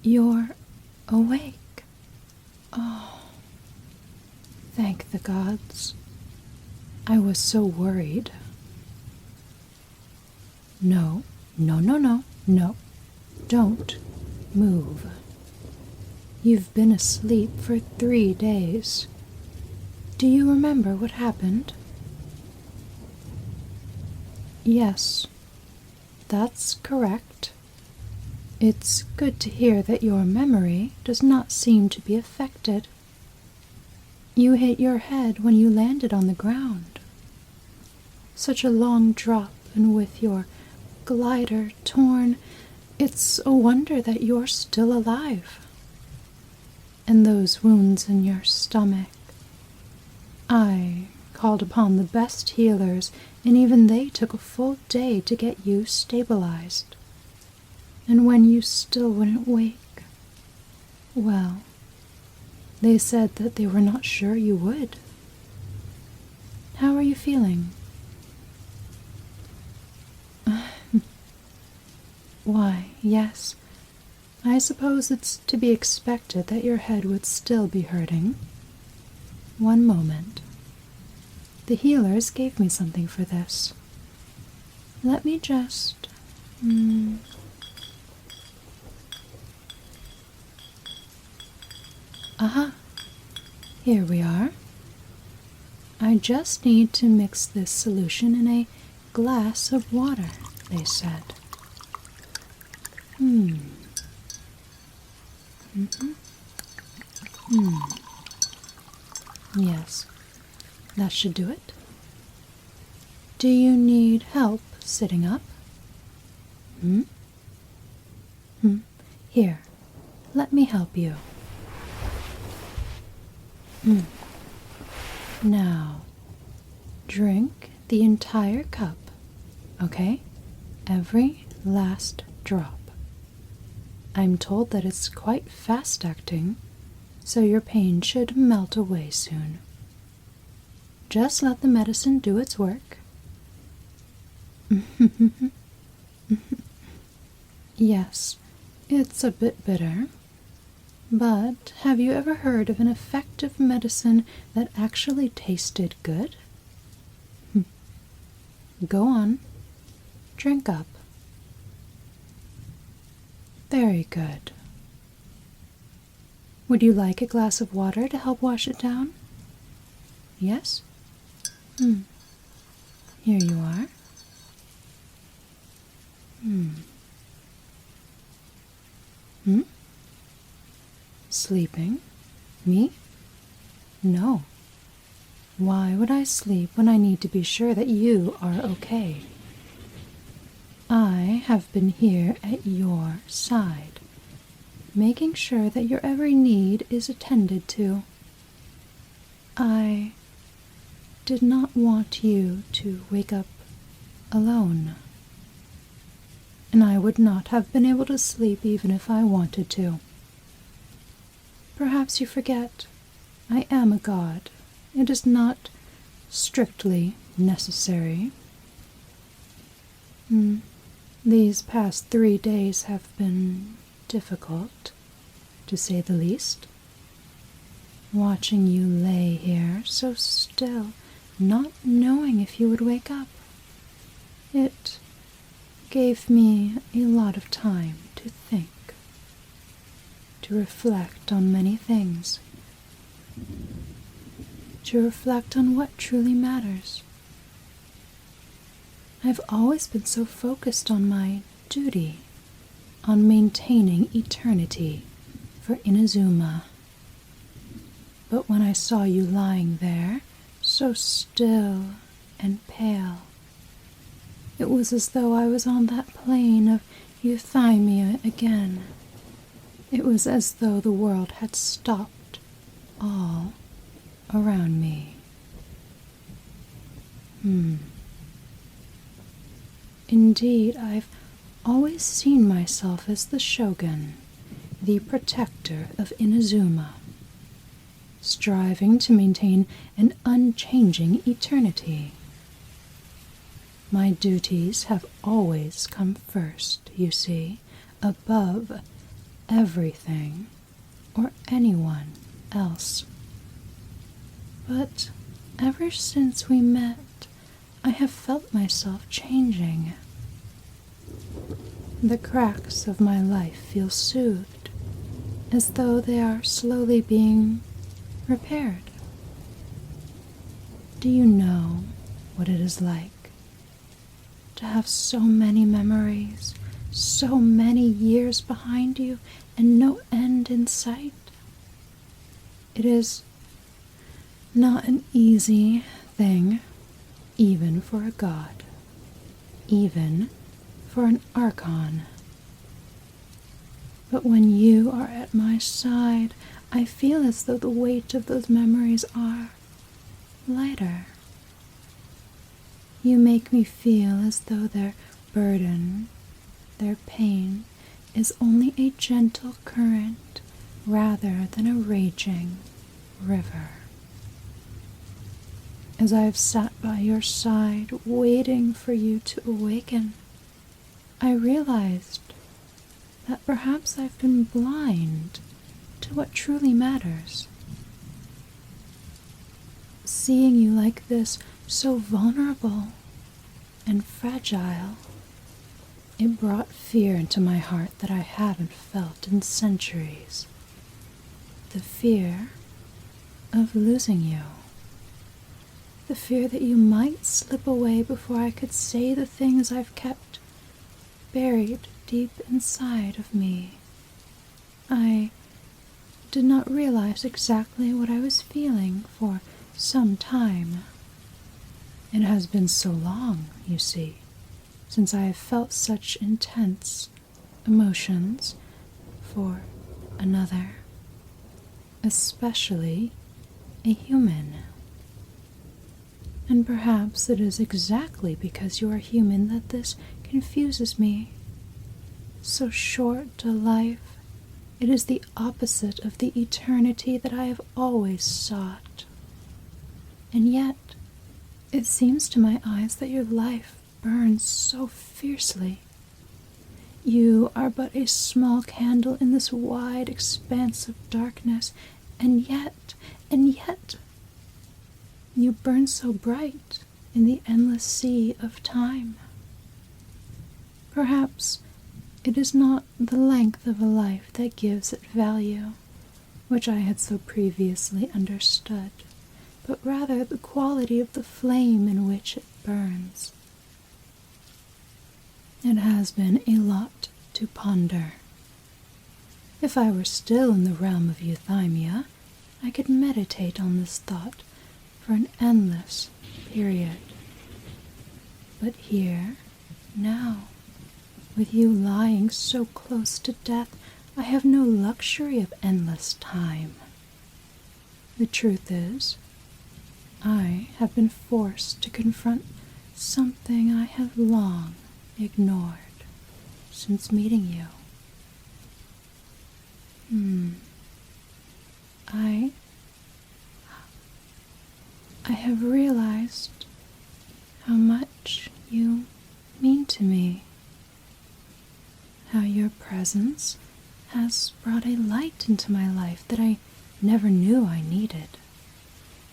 You're awake. Oh, thank the gods. I was so worried. No, no, no, no, no. Don't move. You've been asleep for 3 days. Do you remember what happened? Yes, that's correct. It's good to hear that your memory does not seem to be affected. You hit your head when you landed on the ground. Such a long drop, and with your glider torn, it's a wonder that you're still alive. And those wounds in your stomach. I called upon the best healers, and even they took a full day to get you stabilized. And when you still wouldn't wake, well, they said that they were not sure you would. How are you feeling? Why, yes, I suppose it's to be expected that your head would still be hurting. One moment. The healers gave me something for this. Let me just... Aha! Here we are. I just need to mix this solution in a glass of water, they said. Yes, that should do it. Do you need help sitting up? Here, let me help you. Now, drink the entire cup, okay? Every last drop. I'm told that it's quite fast-acting, so your pain should melt away soon. Just let the medicine do its work. Yes, it's a bit bitter. But have you ever heard of an effective medicine that actually tasted good? Go on. Drink up. Very good. Would you like a glass of water to help wash it down? Yes? Here you are. Sleeping? Me? No. Why would I sleep when I need to be sure that you are okay? I have been here at your side, making sure that your every need is attended to. I did not want you to wake up alone, and I would not have been able to sleep even if I wanted to. Perhaps you forget, I am a god. It is not strictly necessary. These past 3 days have been difficult, to say the least. Watching you lay here so still, not knowing if you would wake up. It gave me a lot of time to think, to reflect on many things, to reflect on what truly matters. I've always been so focused on my duty, on maintaining eternity for Inazuma. But when I saw you lying there, so still and pale, it was as though I was on that plane of Euthymia again. It was as though the world had stopped all around me. Indeed, I've always seen myself as the Shogun, the protector of Inazuma, striving to maintain an unchanging eternity. My duties have always come first, you see, above everything or anyone else. But ever since we met, I have felt myself changing. The cracks of my life feel soothed, as though they are slowly being repaired. Do you know what it is like to have so many memories, so many years behind you, and no end in sight? It is not an easy thing, even for a god, even for an Archon. But when you are at my side, I feel as though the weight of those memories are lighter. You make me feel as though their burden, their pain, is only a gentle current rather than a raging river. As I have sat by your side waiting for you to awaken, I realized that perhaps I've been blind to what truly matters. Seeing you like this, so vulnerable and fragile, it brought fear into my heart that I haven't felt in centuries. The fear of losing you. The fear that you might slip away before I could say the things I've kept buried deep inside of me. I did not realize exactly what I was feeling for some time. It has been so long, you see, since I have felt such intense emotions for another, especially a human. And perhaps it is exactly because you are human that this confuses me. So short a life, it is the opposite of the eternity that I have always sought. And yet, it seems to my eyes that your life burns so fiercely. You are but a small candle in this wide expanse of darkness, and yet, you burn so bright in the endless sea of time. Perhaps it is not the length of a life that gives it value, which I had so previously understood, but rather the quality of the flame in which it burns. It has been a lot to ponder. If I were still in the realm of euthymia, I could meditate on this thought for an endless period. But here, now, with you lying so close to death, I have no luxury of endless time. The truth is, I have been forced to confront something I have long ignored since meeting you. I have realized how much you mean to me, how your presence has brought a light into my life that I never knew I needed.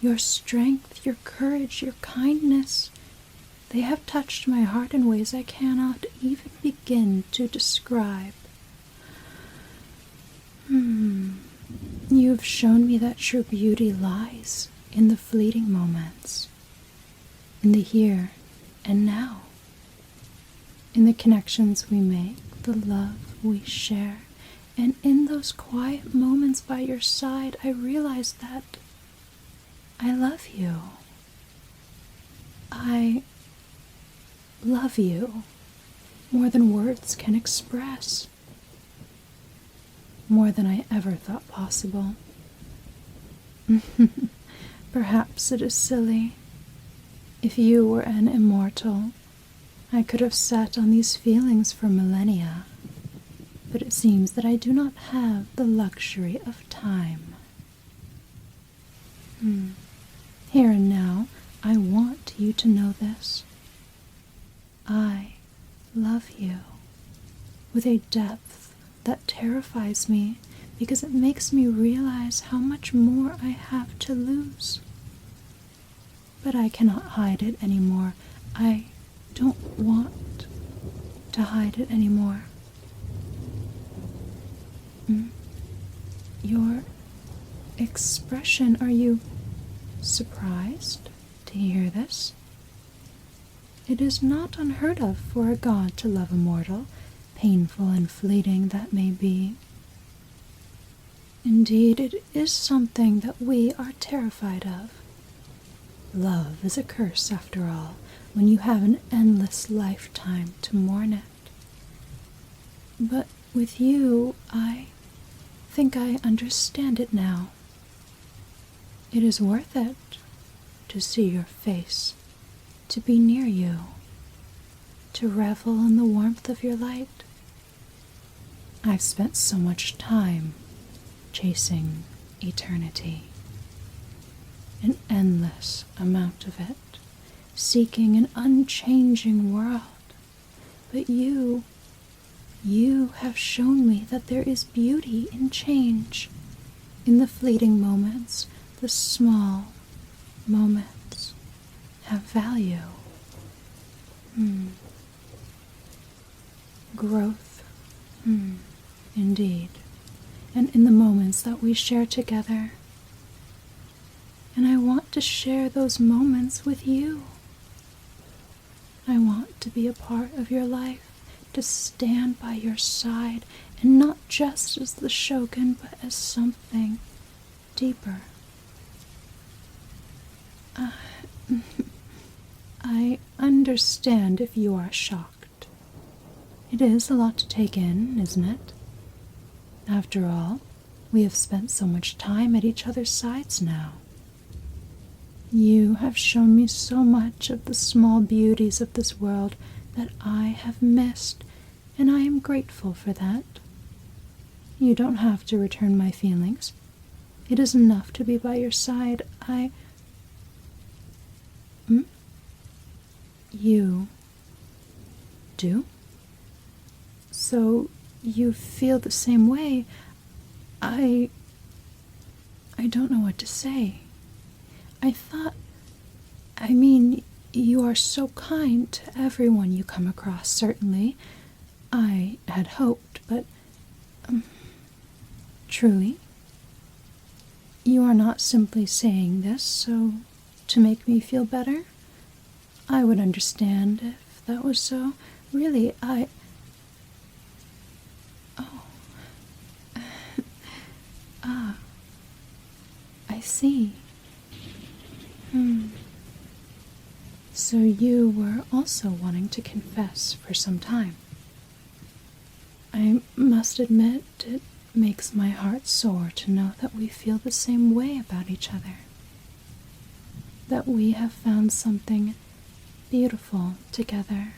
Your strength, your courage, your kindness, they have touched my heart in ways I cannot even begin to describe. You have shown me that true beauty lies in the fleeting moments, in the here and now, in the connections we make, the love we share, and in those quiet moments by your side, I realize that I love you. I love you more than words can express, more than I ever thought possible. Perhaps it is silly. If you were an immortal, I could have sat on these feelings for millennia, but it seems that I do not have the luxury of time. Here and now, I want you to know this. I love you with a depth that terrifies me because it makes me realize how much more I have to lose. But I cannot hide it anymore. I don't want to hide it anymore. Your expression, are you surprised to hear this? It is not unheard of for a god to love a mortal, painful and fleeting that may be. Indeed, it is something that we are terrified of. Love is a curse, after all, when you have an endless lifetime to mourn it. But with you, I think I understand it now. It is worth it to see your face, to be near you, to revel in the warmth of your light. I've spent so much time chasing eternity, an endless amount of it, seeking an unchanging world. But you have shown me that there is beauty in change, in the fleeting moments, the small moments have value. Growth, indeed, and in the moments that we share together. And I want to share those moments with you. I want to be a part of your life, to stand by your side, and not just as the Shogun, but as something deeper. I understand if you are shocked. It is a lot to take in, isn't it? After all, we have spent so much time at each other's sides now. You have shown me so much of the small beauties of this world that I have missed, and I am grateful for that. You don't have to return my feelings. It is enough to be by your side. You do? So you feel the same way? I don't know what to say. You are so kind to everyone you come across, certainly. I had hoped, but truly, you are not simply saying this so to make me feel better? I would understand if that was so. Really, I see. So you were also wanting to confess for some time. I must admit, it makes my heart soar to know that we feel the same way about each other. That we have found something beautiful together,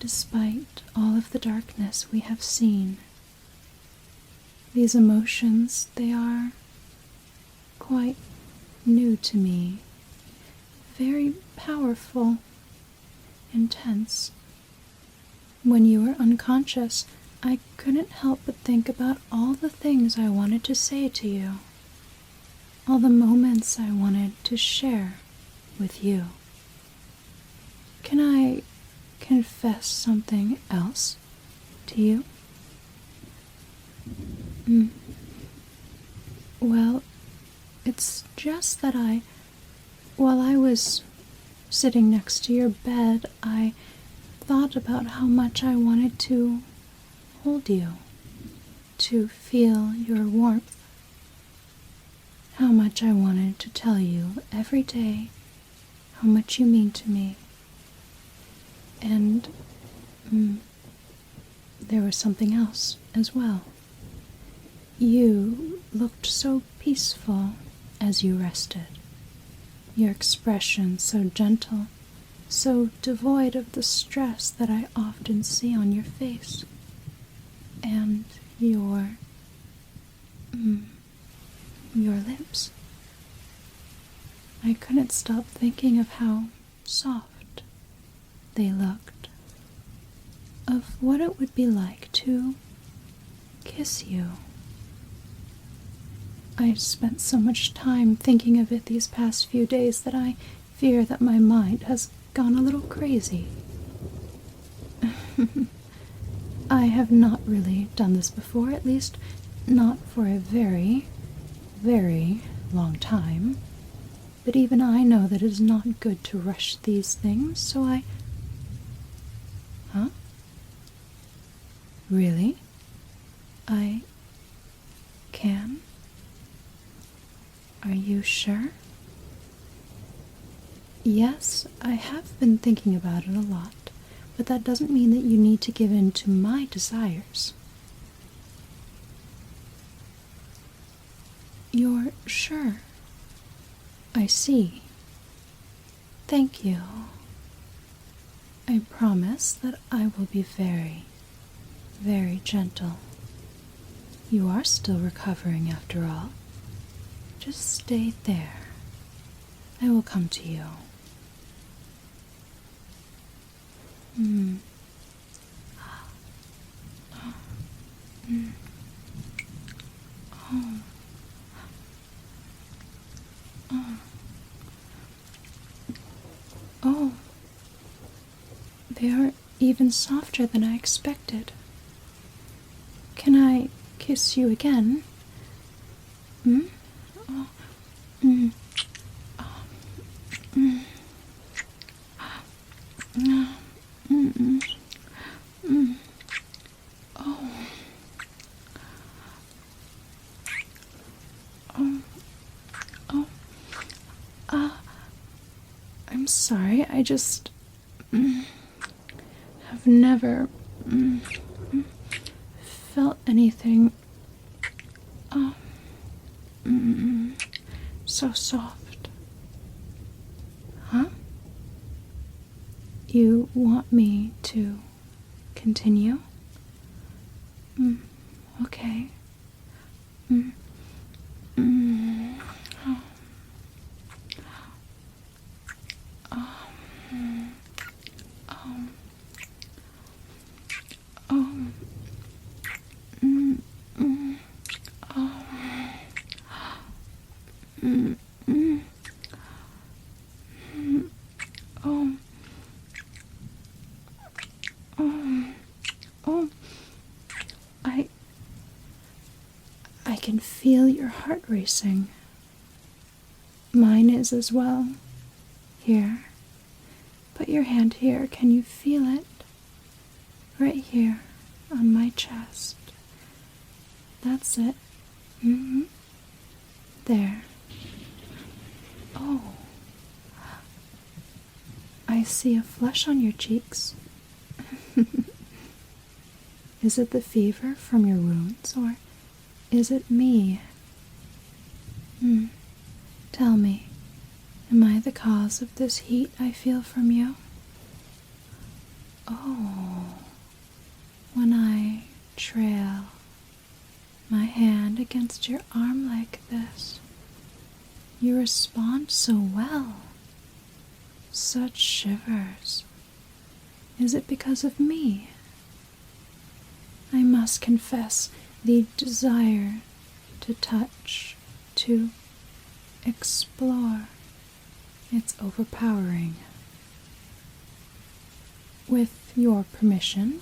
despite all of the darkness we have seen. These emotions, they are quite new to me, very powerful, intense. When you were unconscious, I couldn't help but think about all the things I wanted to say to you, all the moments I wanted to share with you. Can I confess something else to you? Well, it's just that while I was sitting next to your bed, I thought about how much I wanted to hold you, to feel your warmth, how much I wanted to tell you every day how much you mean to me. And there was something else as well. You looked so peaceful as you rested, your expression so gentle, so devoid of the stress that I often see on your face, and your lips. I couldn't stop thinking of how soft they looked, of what it would be like to kiss you. I've spent so much time thinking of it these past few days that I fear that my mind has gone a little crazy. I have not really done this before, at least not for a very, very long time. But even I know that it is not good to rush these things, so I... Huh? Really? I can? Are you sure? Yes, I have been thinking about it a lot, but that doesn't mean that you need to give in to my desires. You're sure? I see. Thank you. I promise that I will be very, very gentle. You are still recovering after all. Just stay there. I will come to you. Mm. Mm. Oh. Oh. Oh. They are even softer than I expected. Can I kiss you again? Hmm? Oh. Mm. Oh. Mm. Mm. Mm. Mm. Oh. Oh. Oh. I'm sorry, I just have never felt anything so soft. Huh? You want me to continue? Okay. Oh. I can feel your heart racing. Mine is as well. Here. Put your hand here. Can you feel it? Right here on my chest. That's it. There. Oh. I see a flush on your cheeks. Is it the fever from your wounds, or is it me? Tell me, am I the cause of this heat I feel from you? Oh, when I trail my hand against your arm like this, you respond so well. Such shivers. Is it because of me? I must confess, the desire to touch, to explore, it's overpowering. With your permission,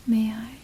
may I?